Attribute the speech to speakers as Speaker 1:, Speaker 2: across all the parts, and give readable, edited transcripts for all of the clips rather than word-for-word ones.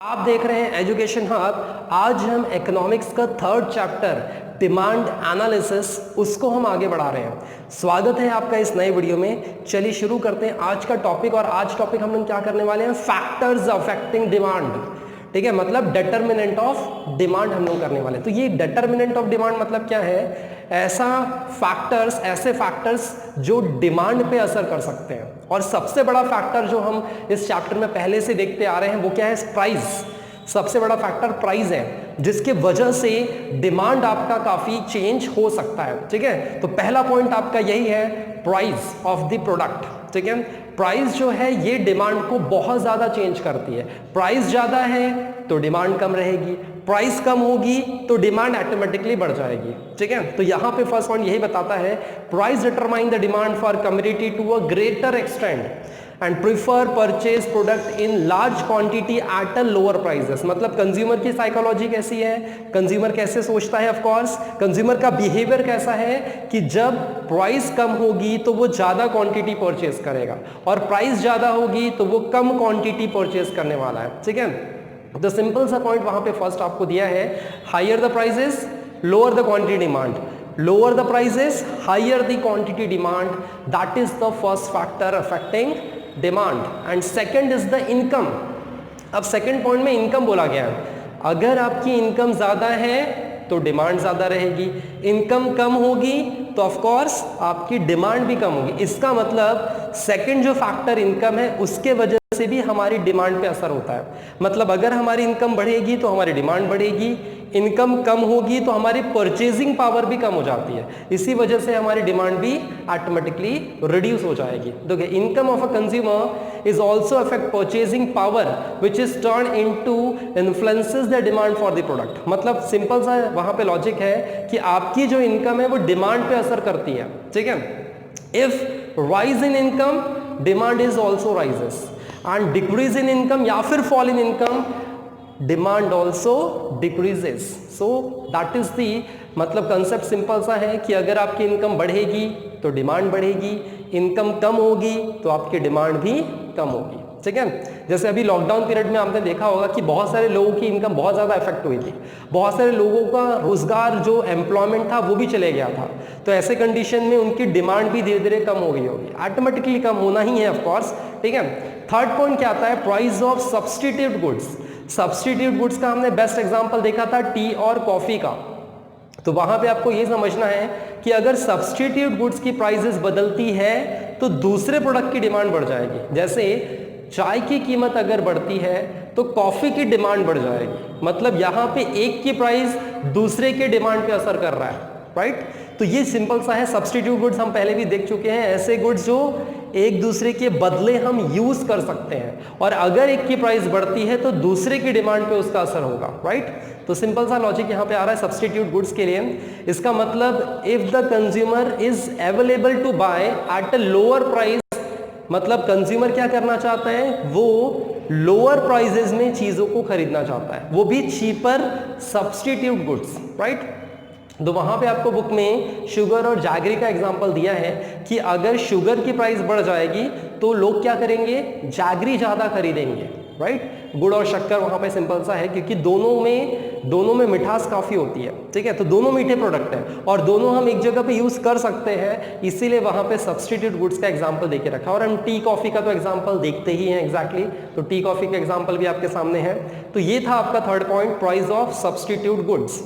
Speaker 1: आप देख रहे हैं एजुकेशन हब। आज हम इकोनॉमिक्स का थर्ड चैप्टर डिमांड एनालिसिस उसको हम आगे बढ़ा रहे हैं। स्वागत है आपका इस नए वीडियो में। चलिए शुरू करते हैं आज का टॉपिक। और आज टॉपिक हम लोग क्या करने वाले हैं, फैक्टर्स अफेक्टिंग डिमांड। ठीक है, मतलब डिटर्मिनेंट ऑफ डिमांड हम लोग करने वाले हैं। तो ये डिटर्मिनेंट ऑफ डिमांड मतलब क्या है, ऐसे फैक्टर्स जो डिमांड पे असर कर सकते हैं। और सबसे बड़ा फैक्टर जो हम इस चैप्टर में पहले से देखते आ रहे हैं वो क्या है, प्राइस। सबसे बड़ा फैक्टर प्राइस है, जिसके वजह से डिमांड आपका काफी चेंज हो सकता है। ठीक है, तो पहला पॉइंट आपका यही है, प्राइस ऑफ द प्रोडक्ट। ठीक है, प्राइस जो है ये डिमांड को बहुत ज्यादा चेंज करती है। प्राइस ज्यादा है तो डिमांड कम रहेगी, प्राइस कम होगी तो डिमांड ऑटोमेटिकली बढ़ जाएगी। ठीक है, तो यहां पे फर्स्ट पॉइंट यही बताता है, price determine the demand for community to a greater extent and prefer purchase product in large quantity at a lower prices. मतलब कंज्यूमर की साइकोलॉजी कैसी है, कंज्यूमर कैसे सोचता है, ऑफ कोर्स कंज्यूमर का बिहेवियर कैसा है कि जब प्राइस कम होगी तो वो ज्यादा क्वांटिटी परचेज करेगा, और प्राइस ज्यादा होगी तो वो कम क्वांटिटी परचेज करने वाला है। ठीक है, तो सिंपल सा पॉइंट वहां पे फर्स्ट आपको दिया है, higher the prices lower the quantity demand, lower the prices higher the quantity demand. That is the first factor affecting demand. And second is the income. अब सेकंड पॉइंट में income बोला गया है। अगर आपकी इनकम ज्यादा है तो डिमांड ज्यादा रहेगी, इनकम कम होगी तो ऑफ कोर्स आपकी डिमांड भी कम होगी। इसका मतलब सेकंड जो फैक्टर इनकम है उसके वजह से भी हमारी डिमांड पे असर होता है। मतलब अगर हमारी इनकम बढ़ेगी तो हमारी डिमांड बढ़ेगी, इनकम कम होगी तो हमारी परचेजिंग पावर भी कम हो जाती है, इसी वजह से हमारी डिमांड भी ऑटोमेटिकली रिड्यूस हो जाएगी। देखिए, income of a consumer is also affect purchasing power which is turn into influences the demand for the product. मतलब सिंपल सा वहां पे लॉजिक है कि आपकी जो इनकम है वो डिमांड पे असर करती है। ठीक है, if rise in income demand is also rises, and decrease in income या फिर fall in income demand also decreases. So that is the, मतलब कंसेप्ट सिंपल सा है कि अगर आपकी इनकम बढ़ेगी तो डिमांड बढ़ेगी, इनकम कम होगी तो आपकी डिमांड भी कम होगी। ठीक है, जैसे अभी लॉकडाउन पीरियड में आपने देखा होगा कि बहुत सारे लोगों की इनकम बहुत ज़्यादा इफेक्ट हुई थी, बहुत सारे लोगों का रोजगार जो एम्प्लॉयमेंट था वो भी चले गया था। तो ऐसे कंडीशन में उनकी डिमांड भी धीरे धीरे कम हो गई होगी, ऑटोमेटिकली कम होना ही है ऑफ कोर्स। ठीक है, थर्ड पॉइंट क्या आता है, price of substitute goods. Substitute goods का हमने बेस्ट एग्जांपल देखा था टी और कॉफी का। तो वहां पे आपको ये समझना है कि अगर सब्स्टिट्यूट गुड्स की प्राइसेस बदलती है तो दूसरे प्रोडक्ट की डिमांड बढ़ जाएगी। जैसे चाय की कीमत अगर बढ़ती है तो कॉफी की डिमांड बढ़ जाएगी। मतलब यहां पे एक की प्राइस दूसरे के डिमांड पे असर कर रहा है, राइट। तो ये सिंपल सा है। सब्स्टिट्यूट गुड्स हम पहले भी देख चुके हैं, ऐसे गुड्स जो एक दूसरे के बदले हम यूज कर सकते हैं, और अगर एक की प्राइस बढ़ती है तो दूसरे की डिमांड पे उसका असर होगा, राइट। तो सिंपल सा लॉजिक यहां पे आ रहा है सब्स्टिट्यूट गुड्स के लिए। इसका मतलब if the consumer is available to buy at a lower price, मतलब कंज्यूमर क्या करना चाहता है, वो लोअर प्राइसेस में चीजों को खरीदना चाहता है, वो भी चीपर सब्स्टिट्यूट गुड्स, राइट। तो वहां पे आपको बुक में शुगर और जैगरी का एग्जांपल दिया है कि अगर शुगर की प्राइस बढ़ जाएगी तो लोग क्या करेंगे, जैगरी ज्यादा खरीदेंगे, राइट। गुड़ और शक्कर वहां पे सिंपल सा है, क्योंकि दोनों में मिठास काफी होती है। ठीक है, तो दोनों मीठे प्रोडक्ट है और दोनों हम एक जगह पे यूज कर सकते हैं, इसीलिए वहां पे सब्स्टिट्यूट गुड्स का एग्जांपल देके रखा। और हम टी कॉफी का तो एग्जांपल देखते ही हैं एग्जैक्टली, तो टी कॉफी का एग्जांपल भी आपके सामने है। तो ये था आपका third point, price of substitute goods.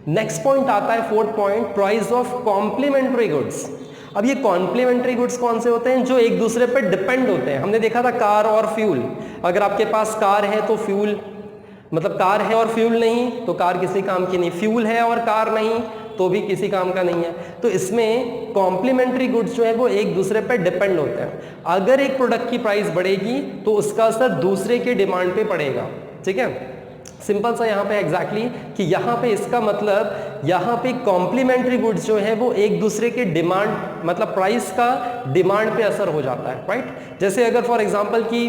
Speaker 1: Next point आता है fourth point, price of complementary goods. अब ये कॉम्प्लीमेंट्री गुड्स कौन से होते हैं, जो एक दूसरे पर डिपेंड होते हैं। हमने देखा था कार और फ्यूल। अगर आपके पास कार है तो फ्यूल, मतलब कार है और फ्यूल नहीं तो कार किसी काम की नहीं, फ्यूल है और कार नहीं तो भी किसी काम का नहीं है। तो इसमें कॉम्प्लीमेंट्री गुड्स जो है वो एक दूसरे पर डिपेंड होते हैं। अगर एक प्रोडक्ट की प्राइस बढ़ेगी तो उसका असर दूसरे के डिमांड पे पड़ेगा। ठीक है, सिंपल सा यहाँ पे एग्जैक्टली कि यहाँ पे इसका मतलब यहाँ पे कॉम्प्लीमेंट्री गुड्स जो है वो एक दूसरे के डिमांड, मतलब प्राइस का डिमांड पे असर हो जाता है, राइट। जैसे अगर फॉर एग्जांपल की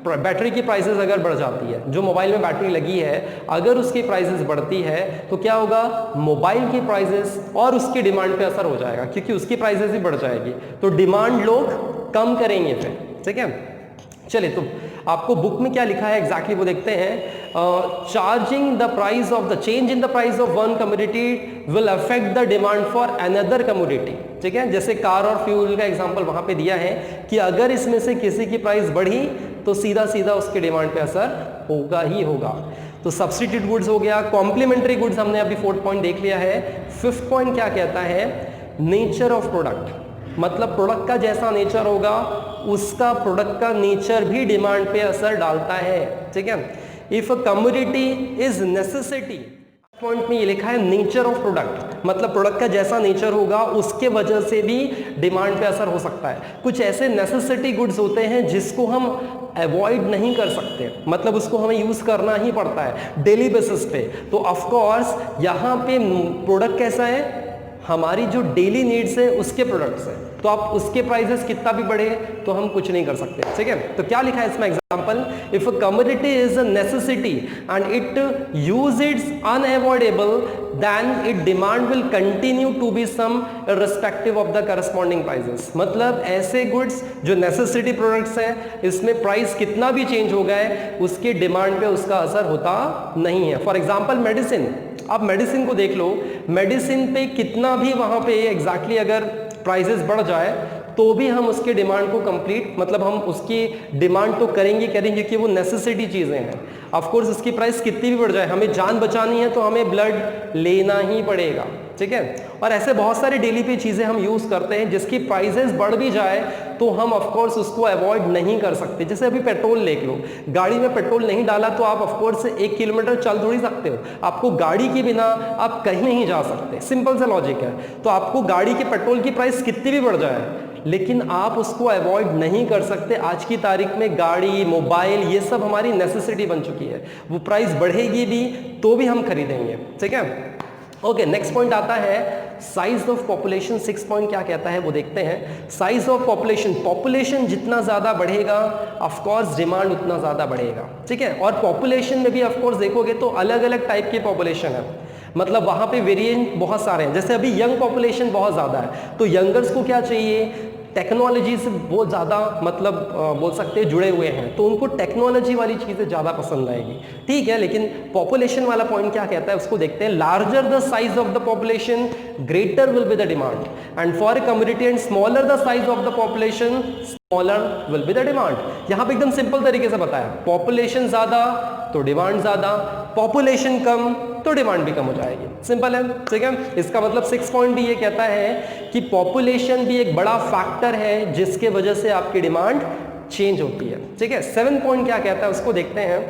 Speaker 1: बैटरी की प्राइसेस अगर बढ़ जाती है, जो मोबाइल में बैटरी लगी है अगर उसकी प्राइसेस बढ़ती है तो क्या होगा, मोबाइल की प्राइसेस और उसकी डिमांड पे असर हो जाएगा, क्योंकि उसकी प्राइसेस भी बढ़ जाएगी तो डिमांड लोग कम करेंगे फिर। ठीक है, चलिए तो आपको बुक में क्या लिखा है एग्जैक्टली वो देखते हैं। Charging the price of the change in the price of one commodity will affect the demand for another commodity. ठीक है, जैसे कार और फ्यूल का एग्जांपल वहां पे दिया है कि अगर इसमें से किसी की प्राइस बढ़ी तो सीधा सीधा उसके डिमांड पे असर होगा ही होगा। तो सब्स्टिट्यूट गुड्स हो गया। कॉम्प्लीमेंट्री गुड्स हमने अभी 4th पॉइंट देख लिया है। 5th पॉइंट क्या कहता है, नेचर ऑफ प्रोडक्ट, मतलब प्रोडक्ट का जैसा नेचर होगा उसका प्रोडक्ट का नेचर भी डिमांड पे असर डालता है। ठीक है, if a commodity is necessity, point में ये लिखा है नेचर ऑफ प्रोडक्ट, मतलब प्रोडक्ट का जैसा नेचर होगा उसके वजह से भी डिमांड पे असर हो सकता है। कुछ ऐसे नेसेसिटी गुड्स होते हैं जिसको हम अवॉइड नहीं कर सकते, मतलब उसको हमें यूज करना ही पड़ता है डेली बेसिस पे। तो ऑफ कोर्स यहाँ पे प्रोडक्ट कैसा है, हमारी जो डेली नीड्स है उसके प्रोडक्ट्स है, तो आप उसके प्राइसेस कितना भी बढ़े तो हम कुछ नहीं कर सकते। ठीक है, तो क्या लिखा है इसमें example, if a commodity is a necessity and it use it's unavoidable then it demand will continue to be same irrespective of the corresponding prices. मतलब ऐसे गुड्स जो नेसेसिटी प्रोडक्ट्स हैं इसमें प्राइस कितना भी चेंज हो गए उसके डिमांड पे उसका असर होता नहीं है। फॉर एग्जाम्पल मेडिसिन, आप मेडिसिन को देख लो, मेडिसिन पे कितना भी वहां पे एग्जैक्टली अगर प्राइसेस बढ़ जाए तो भी हम उसके डिमांड को कंप्लीट, मतलब हम उसकी डिमांड तो करेंगे कि वो नेसेसिटी चीजें हैं। ऑफ कोर्स उसकी प्राइस कितनी भी बढ़ जाए, हमें जान बचानी है तो हमें ब्लड लेना ही पड़ेगा। ठीक है, और ऐसे बहुत सारे डेली पे चीजें हम यूज करते हैं जिसकी प्राइसेस बढ़ भी जाए तो हम ऑफ कोर्स उसको अवॉइड नहीं कर सकते। जैसे अभी पेट्रोल देख लो, गाड़ी में पेट्रोल नहीं डाला तो आप ऑफ कोर्स 1 किलोमीटर चल थोड़ी सकते हो, आपको गाड़ी के बिना आप कहीं नहीं जा सकते, सिंपल सा लॉजिक है। तो आपको गाड़ी के पेट्रोल की प्राइस कितनी भी बढ़ जाए लेकिन आप उसको अवॉइड नहीं कर सकते। आज की तारीख में गाड़ी, मोबाइल, ये सब हमारी नेसेसिटी बन चुकी है, वो प्राइस बढ़ेगी भी तो भी हम खरीदेंगे। ठीक है, ओके, नेक्स्ट पॉइंट आता है साइज ऑफ पॉपुलेशन। 6 पॉइंट क्या कहता है वो देखते हैं। साइज ऑफ पॉपुलेशन, पॉपुलेशन जितना ज्यादा बढ़ेगा ऑफ कोर्स डिमांड उतना ज्यादा बढ़ेगा। ठीक है, और पॉपुलेशन में भी ऑफ कोर्स देखोगे तो अलग अलग टाइप की पॉपुलेशन है, मतलब वहां पे वेरिएंट बहुत सारे हैं। जैसे अभी यंग पॉपुलेशन बहुत ज्यादा है तो यंगर्स को क्या चाहिए, टेक्नोलॉजी से बहुत ज़्यादा मतलब बोल सकते हैं जुड़े हुए हैं, तो उनको टेक्नोलॉजी वाली चीज़ें ज़्यादा पसंद आएगी। ठीक है, लेकिन पॉपुलेशन वाला पॉइंट क्या कहता है उसको देखते हैं। Larger the size of the population greater will be the demand, and for a community and smaller the size of the population smaller will be the demand. यहाँ पे एकदम सिंपल तरीके से बताया, पॉपुलेशन ज़्यादा तो डिमांड ज़्यादा, पॉपुलेशन कम तो डिमांड भी कम हो जाएगी। सिंपल है। ठीक है, इसका मतलब 6 पॉइंट भी ये कहता है कि पॉपुलेशन भी एक बड़ा फैक्टर है जिसके वजह से आपकी डिमांड चेंज होती है। ठीक है, 7 पॉइंट क्या कहता है उसको देखते हैं।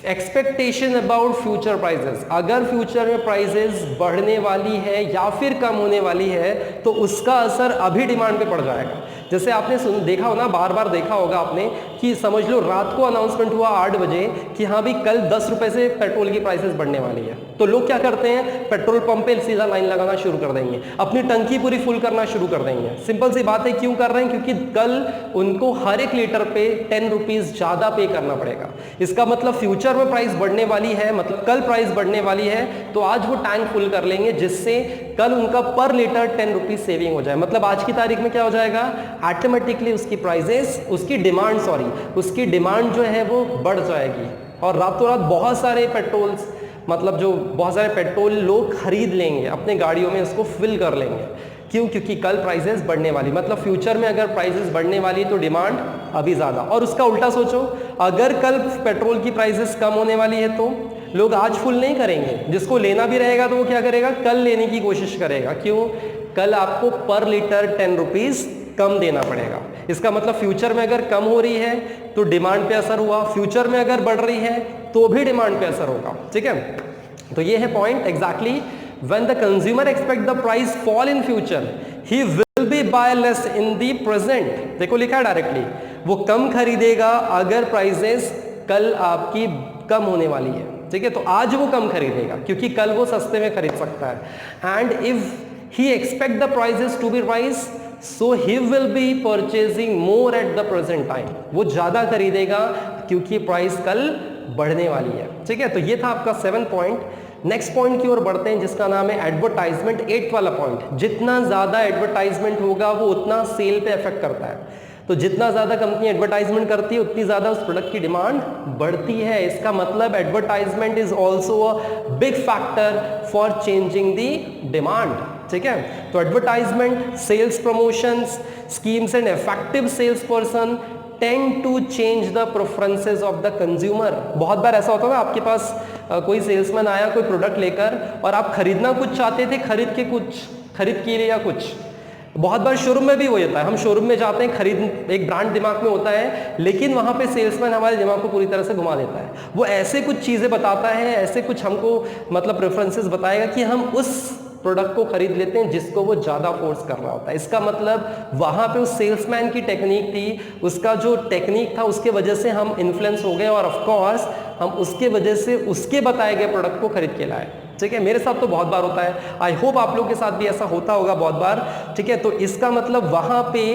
Speaker 1: एक्सपेक्टेशन अबाउट फ्यूचर प्राइसेस, अगर फ्यूचर में प्राइसेस बढ़ने वाली है या फिर कम होने वाली है तो उसका असर अभी डिमांड पे पड़ जाएगा। जैसे आपने देखा हो ना, बार बार देखा होगा आपने कि समझ लो रात को अनाउंसमेंट हुआ 8 बजे कि हाँ भी कल 10 रुपए से पेट्रोल की प्राइसेस बढ़ने वाली है, तो लोग क्या करते हैं, पेट्रोल पंप पे सीधा लाइन लगाना शुरू कर देंगे, अपनी टंकी पूरी फुल करना शुरू कर देंगे। सिंपल सी बात है, क्यों कर रहे हैं, क्योंकि कल उनको हर एक लीटर पे 10 रुपीज ज्यादा पे करना पड़ेगा। इसका मतलब फ्यूचर में प्राइस बढ़ने वाली है, मतलब कल प्राइस बढ़ने वाली है तो आज वो टैंक फुल कर लेंगे जिससे कल उनका पर लीटर 10 रुपीज सेविंग हो जाए। मतलब आज की तारीख में क्या हो जाएगा, ऑटोमेटिकली उसकी प्राइसेस, उसकी डिमांड जो है वो बढ़ जाएगी और रातों रात बहुत सारे पेट्रोल लोग खरीद लेंगे, अपने गाड़ियों में उसको फिल कर लेंगे। क्यों, क्योंकि कल प्राइसेस बढ़ने वाली, मतलब फ्यूचर में अगर प्राइसेस बढ़ने वाली तो डिमांड अभी ज्यादा। और उसका उल्टा सोचो, अगर कल पेट्रोल की प्राइसेस कम होने वाली है तो लोग आज फुल नहीं करेंगे, जिसको लेना भी रहेगा तो वो क्या करेगा, कल लेने की कोशिश करेगा। क्यों, कल आपको पर लीटर 10 रुपीज कम देना पड़ेगा। इसका मतलब फ्यूचर में अगर कम हो रही है तो डिमांड पे असर हुआ, फ्यूचर में अगर बढ़ रही है तो भी डिमांड पे असर होगा। ठीक है, तो ये है point exactly. When the consumer expect the price fall in future, he will be buy less in the present। देखो लिखा है डायरेक्टली, वो कम खरीदेगा अगर प्राइसेस कल आपकी कम होने वाली है। ठीक है, तो आज वो कम खरीदेगा क्योंकि कल वो सस्ते में खरीद सकता है। And if he expect the prices to be rise, so he will be purchasing more at the present time। वो ज्यादा खरीदेगा क्योंकि प्राइस कल बढ़ने वाली है। ठीक है, तो ये था आपका 7 पॉइंट। नेक्स्ट पॉइंट की ओर बढ़ते हैं जिसका नाम है एडवर्टाइजमेंट। 8 वाला पॉइंट, जितना ज्यादा एडवर्टाइजमेंट होगा वो उतना सेल पे इफेक्ट करता है। तो जितना ज़्यादा कंपनी एडवर्टाइजमेंट करती है उतनी ज़्यादा उस प्रोडक्ट की डिमांड बढ़ती है। इसका मतलब advertisement is also a big factor for changing the demand. ठीक है, तो advertisement, sales promotions schemes and effective sales person tend to change the preferences of the consumer. बहुत बार ऐसा होता है ना, आपके पास कोई सेल्समैन आया कोई प्रोडक्ट लेकर और आप खरीदना कुछ चाहते थे, खरीद के लिया कुछ। बहुत बार शोरूम में भी वही होता है, हम शोरूम में जाते हैं, खरीद एक ब्रांड दिमाग में होता है, लेकिन वहां पे सेल्समैन हमारे दिमाग को पूरी तरह से घुमा देता है। वो ऐसे कुछ चीजें बताता है, ऐसे कुछ हमको मतलब प्रेफरेंसेस बताएगा कि हम उस प्रोडक्ट को खरीद लेते हैं जिसको वो ज्यादा फोर्स कर रहा होता है। इसका मतलब वहां पे उस सेल्समैन की टेक्निक थी, उसका जो टेक्निक था उसके वजह से हम इन्फ्लुएंस हो गए और ऑफ कोर्स हम उसके वजह से उसके बताए गए प्रोडक्ट को खरीद के लाए। ठीक है, मेरे साथ तो बहुत बार होता है, आई होप आप लोग के साथ भी ऐसा होता होगा बहुत बार। ठीक है, तो इसका मतलब वहां पे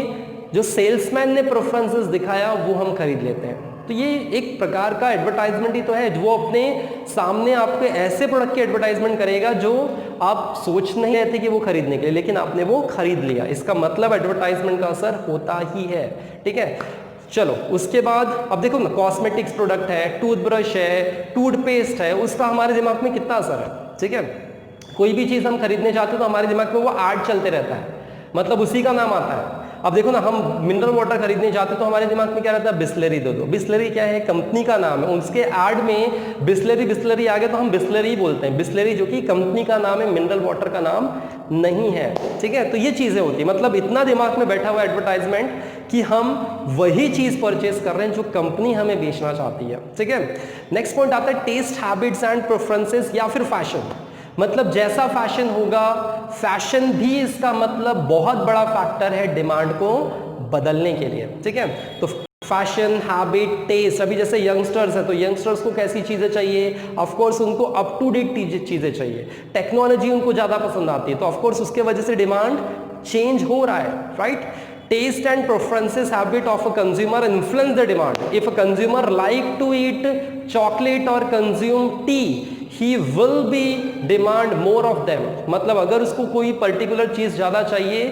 Speaker 1: जो सेल्समैन ने प्रेफरेंसेस दिखाया वो हम खरीद लेते हैं। तो ये एक प्रकार का एडवर्टाइजमेंट ही तो है, वो अपने सामने आपके ऐसे प्रोडक्ट की एडवर्टाइजमेंट करेगा जो आप सोच नहीं रहे थे कि वो खरीदने के लिए, लेकिन आपने वो खरीद लिया। इसका मतलब एडवर्टाइजमेंट का असर होता ही है। ठीक है, चलो उसके बाद अब देखो ना, कॉस्मेटिक्स प्रोडक्ट है, टूथब्रश है, टूथपेस्ट है, उसका हमारे दिमाग में कितना असर है। ठीक है, कोई भी चीज हम खरीदने जाते हैं तो हमारे दिमाग में वो ऐड चलते रहता है, मतलब उसी का नाम आता है। अब देखो ना, हम मिनरल वाटर खरीदने जाते तो हमारे दिमाग में क्या रहता है, बिस्लरी दे दो। बिस्लरी क्या है, कंपनी का नाम है, उसके ऐड में बिस्लरी आ गया तो हम बिस्लरी बोलते हैं, बिस्लरी जो कि कंपनी का नाम है, मिनरल वाटर का नाम नहीं है। ठीक है, तो ये चीजें होती है, मतलब इतना दिमाग में बैठा हुआ एडवर्टाइजमेंट कि हम वही चीज परचेस कर रहे हैं जो कंपनी हमें बेचना चाहती है। ठीक है, नेक्स्ट पॉइंट आता है टेस्ट, हैबिट्स एंड प्रेफरेंसेस या फिर फैशन। मतलब जैसा फैशन होगा, फैशन भी इसका मतलब बहुत बड़ा फैक्टर है डिमांड को बदलने के लिए। ठीक है, तो फैशन, हैबिट, टेस्ट। अभी जैसे यंगस्टर्स है तो यंगस्टर्स को कैसी चीजें चाहिए, ऑफ कोर्स उनको अप टू डेट चीजें चाहिए, टेक्नोलॉजी उनको ज्यादा पसंद आती है, तो ऑफ कोर्स उसके वजह से डिमांड चेंज हो रहा है, right. Taste and preferences habit of a consumer influence the demand. If a consumer like to eat chocolate or consume tea, he will be demand more of them. मतलब अगर उसको कोई पर्टिकुलर चीज ज्यादा चाहिए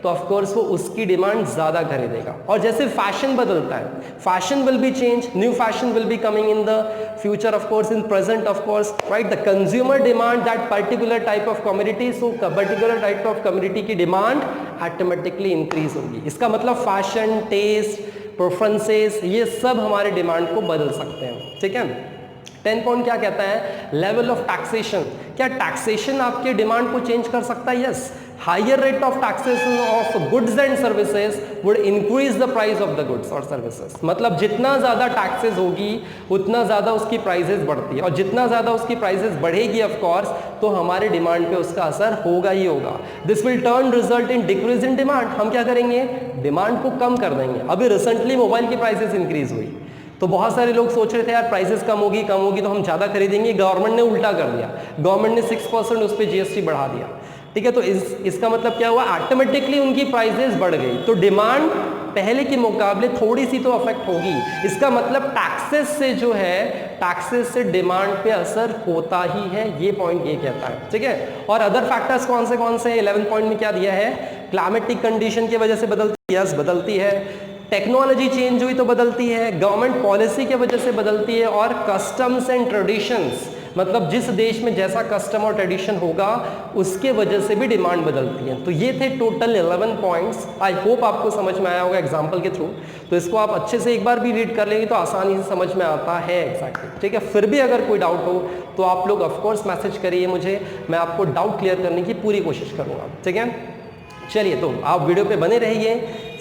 Speaker 1: तो ऑफ कोर्स वो उसकी डिमांड ज्यादा खरीदेगा। और जैसे फैशन बदलता है, fashion will be change, new fashion will be coming in the future, of course in present, of course, right. The consumer demand that particular type of community, so particular type of community की demand automatically increase होगी। इसका मतलब fashion, test, preferences, ये सब हमारे demand को बदल सकते हैं। ठीक है, 10 पॉइंट क्या कहता है, लेवल ऑफ टैक्सेशन। क्या टैक्सेशन आपके डिमांड को चेंज कर सकता है? Yes, higher rate of taxation of goods and services would increase the price of the goods और सर्विसेज। मतलब जितना ज्यादा टैक्सेस होगी उतना ज्यादा उसकी प्राइसेस बढ़ती है, और जितना ज्यादा उसकी प्राइसेस बढ़ेगी ऑफ कोर्स तो हमारे डिमांड पे उसका असर होगा ही होगा। This will turn result in decrease in demand. हम क्या करेंगे, डिमांड को कम कर देंगे। अभी रिसेंटली मोबाइल की प्राइसेस इंक्रीज हुई तो बहुत सारे लोग सोच रहे थे यार प्राइसेस कम होगी तो हम ज़्यादा खरीदेंगे। गवर्नमेंट ने उल्टा कर दिया, गवर्नमेंट ने 6% उस पर जीएसटी बढ़ा दिया। ठीक है, तो इसका मतलब क्या हुआ, ऑटोमेटिकली उनकी प्राइसेस बढ़ गई, तो डिमांड पहले के मुकाबले थोड़ी सी तो अफेक्ट होगी। इसका मतलब टैक्सेस से जो है, टैक्सेस से डिमांड पे असर होता ही है, ये पॉइंट ये कहता है। ठीक है, और अदर फैक्टर्स कौन से 11 पॉइंट में क्या दिया है, क्लाइमेटिक कंडीशन की वजह से बदलती है, यस बदलती है, टेक्नोलॉजी चेंज हुई तो बदलती है, गवर्नमेंट पॉलिसी के वजह से बदलती है, और कस्टम्स एंड ट्रेडिशंस, मतलब जिस देश में जैसा कस्टम और ट्रेडिशन होगा उसके वजह से भी डिमांड बदलती है। तो ये थे टोटल 11 पॉइंट्स। आई होप आपको समझ में आया होगा एग्जांपल के थ्रू, तो इसको आप अच्छे से एक बार भी रीड कर लेंगे तो आसानी से समझ में आता है एग्जैक्टली। ठीक है, फिर भी अगर कोई डाउट हो तो आप लोग ऑफकोर्स मैसेज करिए मुझे, मैं आपको डाउट क्लियर करने की पूरी कोशिश करूँगा। ठीक है, चलिए तो आप वीडियो पे बने रहिए,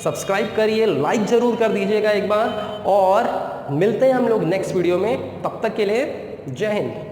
Speaker 1: सब्सक्राइब करिए, लाइक जरूर कर दीजिएगा एक बार, और मिलते हैं हम लोग नेक्स्ट वीडियो में। तब तक के लिए जय हिंद।